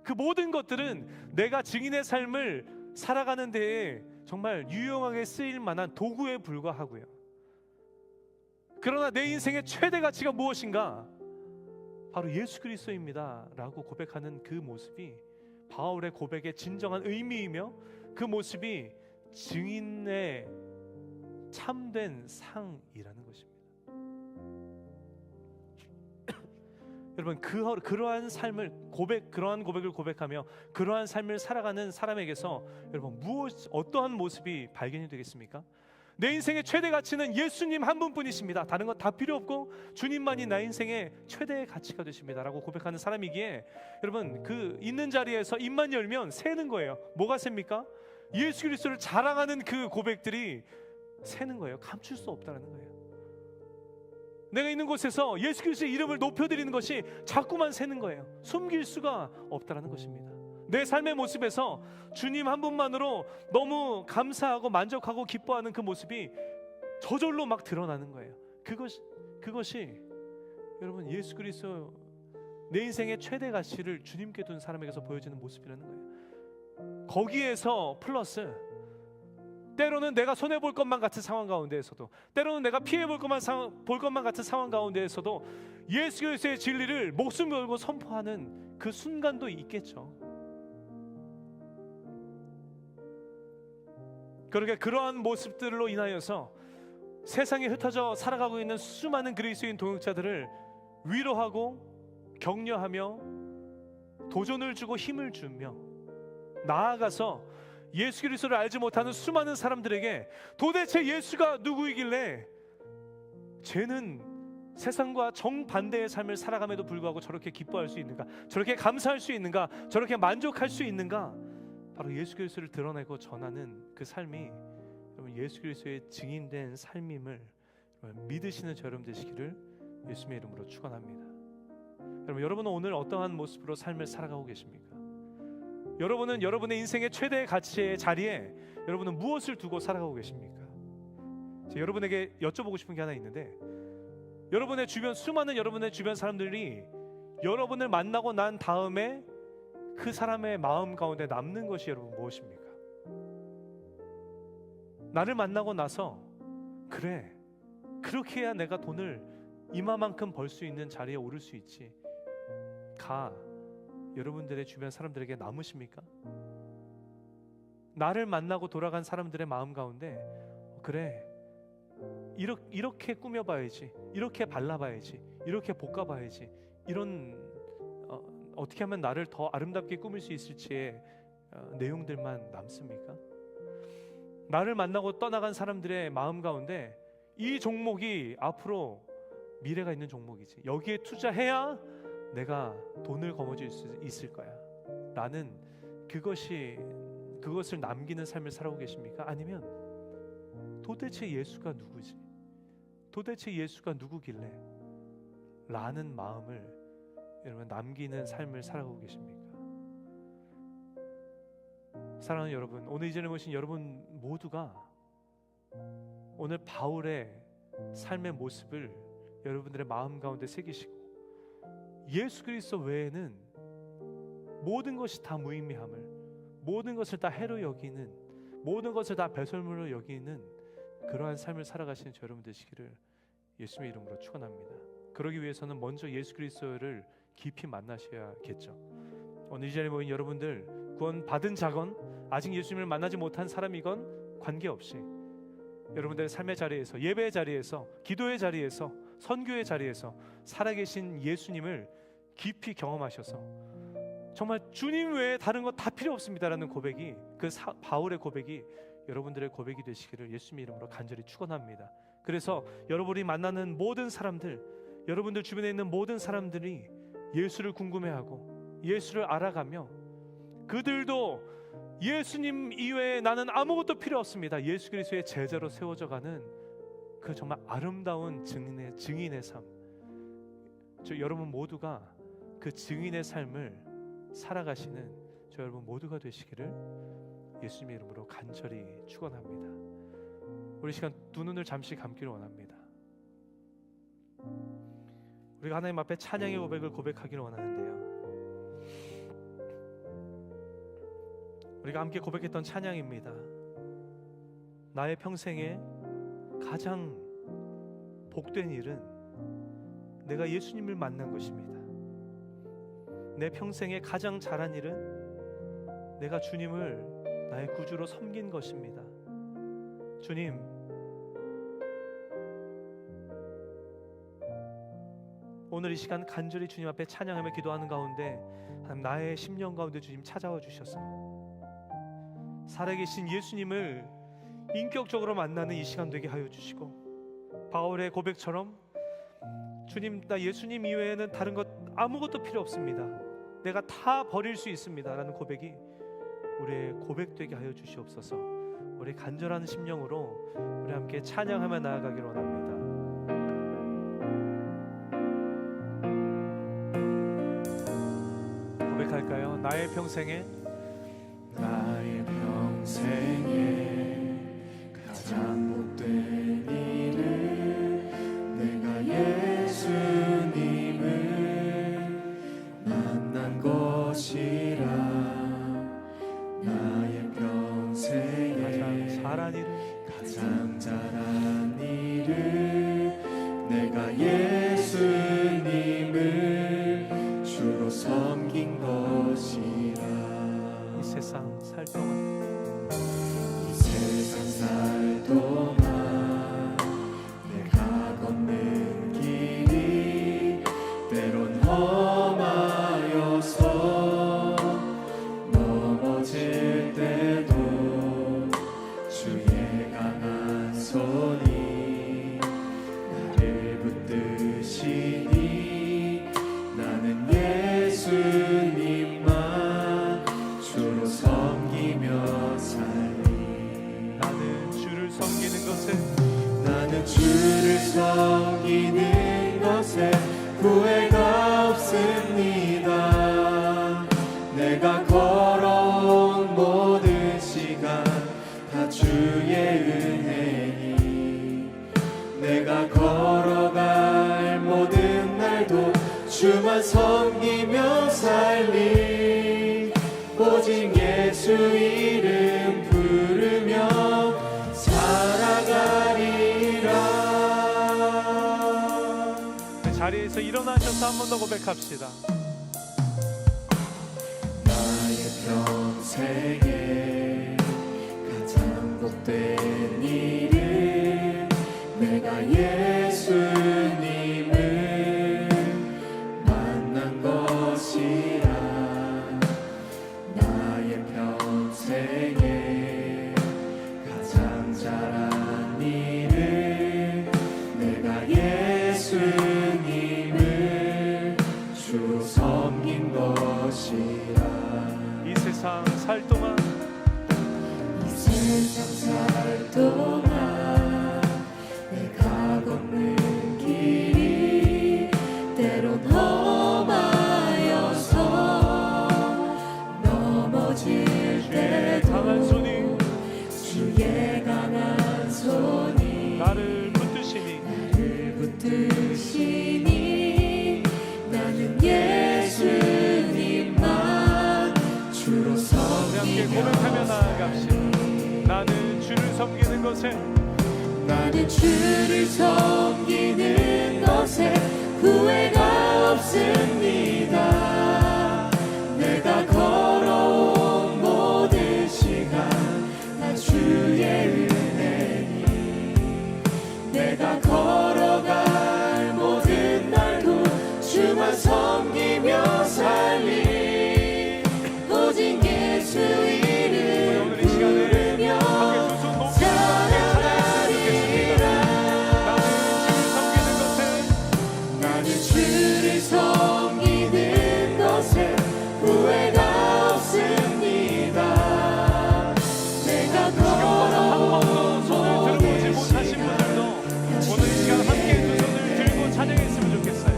그 모든 것들은 내가 증인의 삶을 살아가는 데에 정말 유용하게 쓰일 만한 도구에 불과하고요. 그러나 내 인생의 최대 가치가 무엇인가? 바로 예수 그리스도입니다 라고 고백하는 그 모습이 바울의 고백의 진정한 의미이며, 그 모습이 증인의 참된 상이라는 것입니다. 여러분, 그러한 삶을 그러한 고백을 고백하며 그러한 삶을 살아가는 사람에게서 여러분, 어떠한 모습이 발견이 되겠습니까? 내 인생의 최대 가치는 예수님 한 분뿐이십니다. 다른 건 다 필요 없고 주님만이 나 인생의 최대의 가치가 되십니다 라고 고백하는 사람이기에, 여러분, 그 있는 자리에서 입만 열면 새는 거예요. 뭐가 셉니까? 예수 그리스도를 자랑하는 그 고백들이 새는 거예요. 감출 수 없다는 거예요. 내가 있는 곳에서 예수 그리스도의 이름을 높여드리는 것이 자꾸만 새는 거예요. 숨길 수가 없다는 것입니다. 내 삶의 모습에서 주님 한 분만으로 너무 감사하고 만족하고 기뻐하는 그 모습이 저절로 막 드러나는 거예요. 그것이 여러분, 예수 그리스도 내 인생의 최대 가치를 주님께 둔 사람에게서 보여지는 모습이라는 거예요. 거기에서 플러스, 때로는 내가 손해볼 것만 같은 상황 가운데에서도, 때로는 내가 피해볼 것만 같은 상황 가운데에서도 예수 그리스도의 진리를 목숨 걸고 선포하는 그 순간도 있겠죠. 그러게 그러한 모습들로 인하여서 세상에 흩어져 살아가고 있는 수많은 그리스도인 동역자들을 위로하고 격려하며 도전을 주고 힘을 주며, 나아가서 예수 그리스도를 알지 못하는 수많은 사람들에게 도대체 예수가 누구이길래 쟤는 세상과 정반대의 삶을 살아감에도 불구하고 저렇게 기뻐할 수 있는가, 저렇게 감사할 수 있는가, 저렇게 만족할 수 있는가, 바로 예수 그리스도를 드러내고 전하는 그 삶이 여러분, 예수 그리스도의 증인된 삶임을 믿으시는 저 여러분 되시기를 예수님의 이름으로 축원합니다. 여러분은 오늘 어떠한 모습으로 삶을 살아가고 계십니까? 여러분은 여러분의 인생의 최대 가치의 자리에 여러분은 무엇을 두고 살아가고 계십니까? 제가 여러분에게 여쭤보고 싶은 게 하나 있는데, 여러분의 주변, 수많은 여러분의 주변 사람들이 여러분을 만나고 난 다음에 그 사람의 마음 가운데 남는 것이 여러분 무엇입니까? 나를 만나고 나서, 그래, 그렇게 해야 내가 돈을 이마만큼 벌 수 있는 자리에 오를 수 있지, 여러분들의 주변 사람들에게 남으십니까? 나를 만나고 돌아간 사람들의 마음 가운데, 그래, 이렇게 꾸며봐야지, 이렇게 발라봐야지, 이렇게 볶아봐야지, 이런 어떻게 하면 나를 더 아름답게 꾸밀 수 있을지의 내용들만 남습니까? 나를 만나고 떠나간 사람들의 마음 가운데, 이 종목이 앞으로 미래가 있는 종목이지, 여기에 투자해야 내가 돈을 거머쥘 수 있을 거야 라는 그것을 남기는 삶을 살아오고 계십니까? 아니면 도대체 예수가 누구지? 도대체 예수가 누구길래? 라는 마음을 여러분 남기는 삶을 살아가고 계십니까? 사랑하는 여러분, 오늘 이 자리에 모신 여러분 모두가 오늘 바울의 삶의 모습을 여러분들의 마음 가운데 새기시고 예수 그리스도 외에는 모든 것이 다 무의미함을, 모든 것을 다 해로 여기는, 모든 것을 다 배설물로 여기는 그러한 삶을 살아가시는 저 여러분 되시기를 예수님의 이름으로 축원합니다. 그러기 위해서는 먼저 예수 그리스도를 깊이 만나셔야겠죠. 오늘 이 자리에 모인 여러분들, 구원 받은 자건 아직 예수님을 만나지 못한 사람이건 관계없이 여러분들의 삶의 자리에서, 예배의 자리에서, 기도의 자리에서, 선교의 자리에서 살아계신 예수님을 깊이 경험하셔서 정말 주님 외에 다른 거 다 필요 없습니다라는 고백이, 그 바울의 고백이 여러분들의 고백이 되시기를 예수님의 이름으로 간절히 축원합니다. 그래서 여러분이 만나는 모든 사람들, 여러분들 주변에 있는 모든 사람들이 예수를 궁금해하고 예수를 알아가며 그들도 예수님 이외에 나는 아무것도 필요 없습니다, 예수 그리스도의 제자로 세워져 가는 그 정말 아름다운 증인의 삶, 여러분 모두가 그 증인의 삶을 살아가시는 저 여러분 모두가 되시기를 예수님의 이름으로 간절히 축원합니다. 우리 시간 두 눈을 잠시 감기를 원합니다. 우리가 하나님 앞에 찬양의 고백을 고백하기를 원하는데요, 우리가 함께 고백했던 찬양입니다. 나의 평생에 가장 복된 일은 내가 예수님을 만난 것입니다. 내 평생에 가장 잘한 일은 내가 주님을 나의 구주로 섬긴 것입니다. 주님, 오늘 이 시간 간절히 주님 앞에 찬양하며 기도하는 가운데 나의 심령 가운데 주님 찾아와 주셔서 살아계신 예수님을 인격적으로 만나는 이 시간 되게 하여 주시고, 바울의 고백처럼 주님, 나 예수님 이외에는 다른 것 아무것도 필요 없습니다, 내가 다 버릴 수 있습니다 라는 고백이 우리의 고백되게 하여 주시옵소서. 우리 간절한 심령으로 우리 함께 찬양하며 나아가기를 원합니다. 고백할까요? 나의 평생에 가장 복된 일은 내가 예수님을 만난 것이라. 나의 평생에 가장 잘한 일은 내가 예수님을 주로 섬긴 것이라. 이 세상 살 동안 살 동안 내가 걷는 길이 때론 험하여서 넘어질 때도 주의 강한 손이 나를 붙드시니 나는 예수님만 주로 섬기며 살리. 나는 주를 섬기는 것에 후회가 없습니다. 내가 걸어온 모든 시간 다 주의 은혜니, 내가 걸어갈 모든 날도 주만 섬기며 살리. 오직 예수 이름 부르며 자리에서 일어나셔서 한 번 더 고백합시다. 나의 평생에 가장 복된 일은 내가 예수님을 만난 것이라. 나의 평생에 가장 잘한 일은 내가 예수님을 주로 섬긴 것이라. 이 세상 살 동안 이 세상 살 동안 내가 걷는 길이 때론 험하여서 넘어질 때도 강한 손이 주의 강한 손이 나를 붙드시니 나를 붙드시니 나는 예수님만 주로 우리 함께 고백하며 나아갑시다. 나는 주를 섬기는 것에 나는 주를 섬기는 것에 후회가 없습니다. 내가 걸어온 모든 시간 다 주의 은혜니 내가 걸어갈 모든 날도 주만 섬기며 살리 오직 예수 이름 오늘 이 시간에 부르며 함께 두 손 높이 찬양했으면 좋겠습니다. 나는 주를 섬기는 것에 후회가 없습니다. 내가 걸어온 손을 들어보지 못하신 분들도 오늘 이 시간 함께 두 손을 들고 찬양했으면 좋겠어요.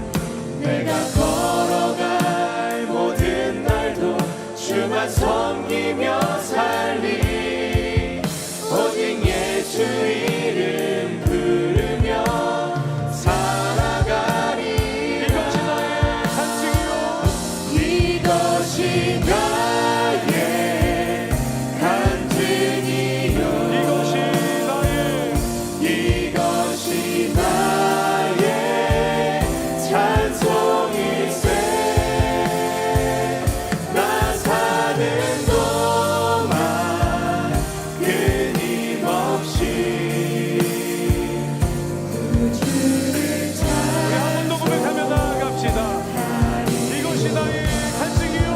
내가 걸어갈 모든 날도 주만 섬기며 살리 오직 예수 이름 부르며 살아가리 이것이 나의 간증이요 이것이 나의 간증이요 이것이 나의 찬송일세 나 사는 동안 끊임없이 구주를 우리 한 번 더 고백하며 나아갑시다. 이것이 나의 간증이요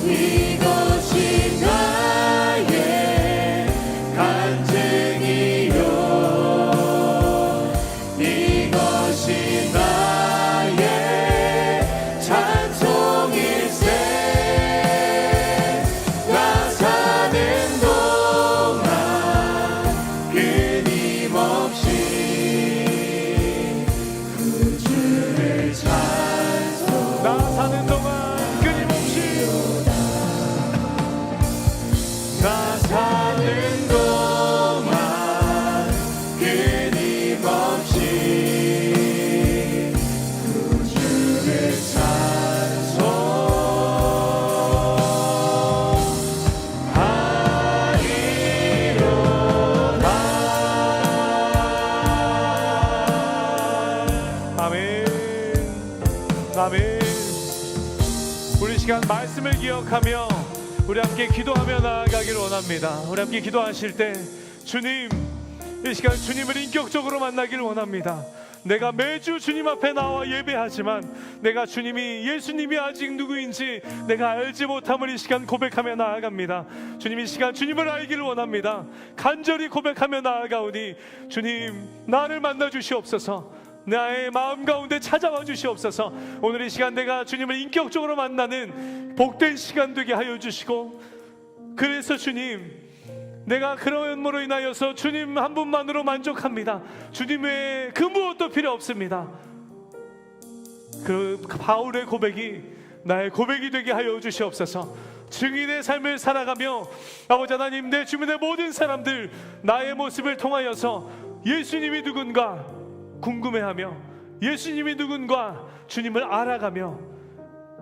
이것이 나의 간증이요 이것이 나의 찬송일세 나 사는 동안 끊임없이 구주를 찬송 나 사는 동안 끊임없이 나 사는 동안 끊임없이 구주를 찬송하리로다. 아멘 아멘. 우리 시간 말씀을 기억하며 우리 함께 기도하며 나아가기를 원합니다. 우리 함께 기도하실 때 주님 이 시간 주님을 인격적으로 만나기를 원합니다. 내가 매주 주님 앞에 나와 예배하지만 내가 주님이 예수님이 아직 누구인지 내가 알지 못함을 이 시간 고백하며 나아갑니다. 주님 이 시간 주님을 알기를 원합니다. 간절히 고백하며 나아가오니 주님 나를 만나 주시옵소서. 나의 마음 가운데 찾아와 주시옵소서. 오늘 이 시간 내가 주님을 인격적으로 만나는 복된 시간 되게 하여 주시고 그래서 주님 내가 그러므로 인하여서 주님 한 분만으로 만족합니다. 주님 외에 그 무엇도 필요 없습니다. 그 바울의 고백이 나의 고백이 되게 하여 주시옵소서. 증인의 삶을 살아가며 아버지 하나님 내 주변의 모든 사람들 나의 모습을 통하여서 예수님이 누군가 궁금해하며 예수님이 누군가 주님을 알아가며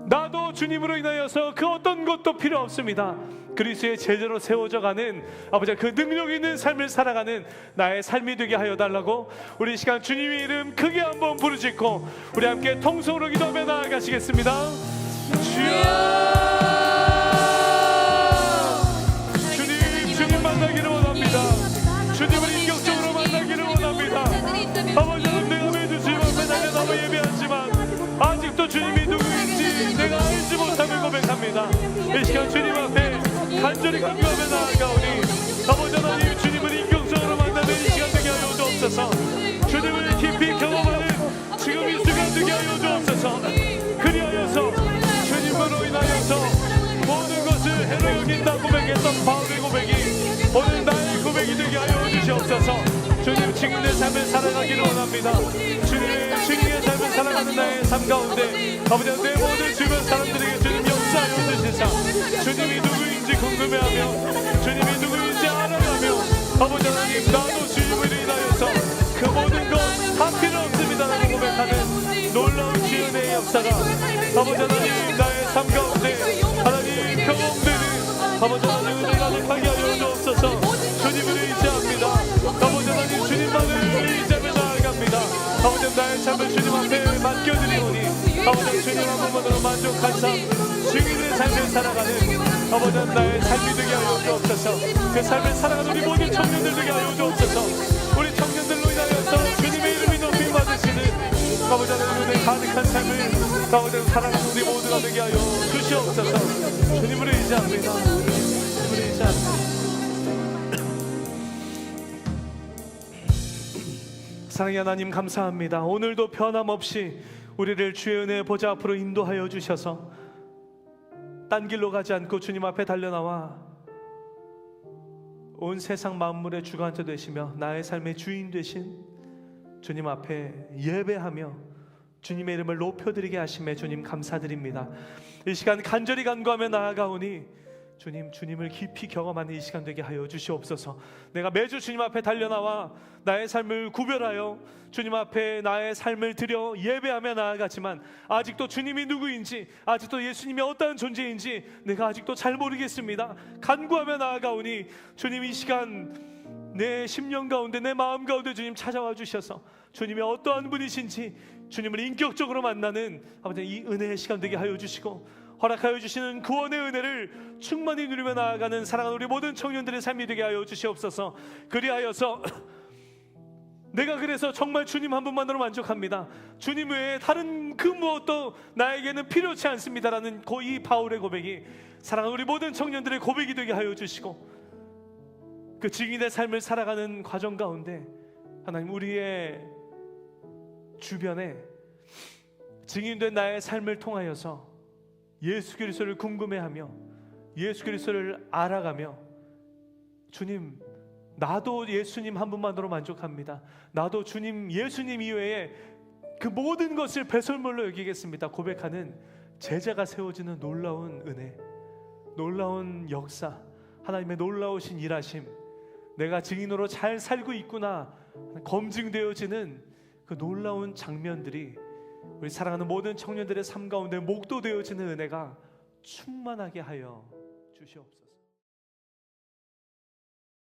나도 주님으로 인하여서 그 어떤 것도 필요 없습니다. 그리스도의 제자로 세워져 가는 아버지 그 능력 있는 삶을 살아가는 나의 삶이 되게 하여 달라고 우리 이 시간 주님의 이름 크게 한번 부르짖고 우리 함께 통성으로 기도하며 나아가시겠습니다. 주여 주님 만나기를 원합니다. 주님을 인격적으로 만나기를 원합니다. 아버지 하나님 내가 매주 주님 앞에 나가 예배하지만 아직도 주님이 누구인지 내가 알지 못함을 고백합니다. 이 시간 주님 앞에 간절히 간구하며 나아가오니 아버지 하나님 주님을 인격적으로 만나는 이 시간 되게 하여 주옵소서. 주님을 깊이 경험하는 지금 이 시간 되게 하여 주옵소서. 그리하여서 주님으로 인하여서 모든 것을 해로 여긴다 고백했던 바울의 고백이 오늘 나의 고백이 되게 하여 주시옵소서. 주님 증인의 삶을 살아가기를 원합니다. 주님의 증인의 삶을 살아가는 나의 삶 가운데 아버지 내 모든 주변 사람들에게 주님 역사하여 주시사 주님이 누구인지 궁금해하며 주님이 누구인지 알아가며 아버지 하나님 역사가 아버지 하나님 나의 삶 가운데 하나님 경험되는 아버지 하나님 은혜 가득하게 하여 주옵소서. 주님을 의지합니다. 아버지 하나님 주님만을 의지하며 나아갑니다. 아버지 나의 삶을 주님 앞에 맡겨드리오니 아버지 주님 한 분만으로 만족한 삶 증인의 삶을 살아가는 아버지 나의 삶이 되게 하여 주옵소서. 그 삶을 살아가는 우리 모든 청년들 되게 하여 주옵소서. 우리 청년들로 인하여서 주님의 이름이 높임 받으시는 아버지 하나님 은혜 가득한 삶을 아버지 살아가는 우리 모두가 되게 하여 주시옵소서. 주님을 의지합니다. 주님을 의지합니다. 사랑의 하나님 감사합니다. 오늘도 변함없이 우리를 주의 은혜의 보좌 앞으로 인도하여 주셔서 딴 길로 가지 않고 주님 앞에 달려나와 온 세상 만물의 주관자 되시며 나의 삶의 주인 되신 주님 앞에 예배하며 주님의 이름을 높여드리게 하심에 주님 감사드립니다. 이 시간 간절히 간구하며 나아가오니 주님을 깊이 경험하는 이 시간 되게 하여 주시옵소서. 내가 매주 주님 앞에 달려나와 나의 삶을 구별하여 주님 앞에 나의 삶을 드려 예배하며 나아가지만 아직도 주님이 누구인지, 아직도 예수님이 어떠한 존재인지 내가 아직도 잘 모르겠습니다. 간구하며 나아가오니 주님 이 시간 내 심령 가운데 내 마음 가운데 주님 찾아와 주셔서 주님이 어떠한 분이신지 주님을 인격적으로 만나는 아버지 이 은혜의 시간 되게 하여 주시고 허락하여 주시는 구원의 은혜를 충만히 누리며 나아가는 사랑하는 우리 모든 청년들의 삶이 되게 하여 주시옵소서. 그리하여서 내가 그래서 정말 주님 한 분만으로 만족합니다. 주님 외에 다른 그 무엇도 나에게는 필요치 않습니다라는 이 바울의 고백이 사랑하는 우리 모든 청년들의 고백이 되게 하여 주시고 그 증인의 삶을 살아가는 과정 가운데 하나님 우리의 주변에 증인된 나의 삶을 통하여서 예수 그리스도를 궁금해하며 예수 그리스도를 알아가며 주님 나도 예수님 한 분만으로 만족합니다. 나도 주님 예수님 이외에 그 모든 것을 배설물로 여기겠습니다. 고백하는 제자가 세워지는 놀라운 은혜, 놀라운 역사, 하나님의 놀라우신 일하심, 내가 증인으로 잘 살고 있구나 검증되어지는 그 놀라운 장면들이 우리 사랑하는 모든 청년들의 삶 가운데 목도되어지는 은혜가 충만하게 하여 주시옵소서.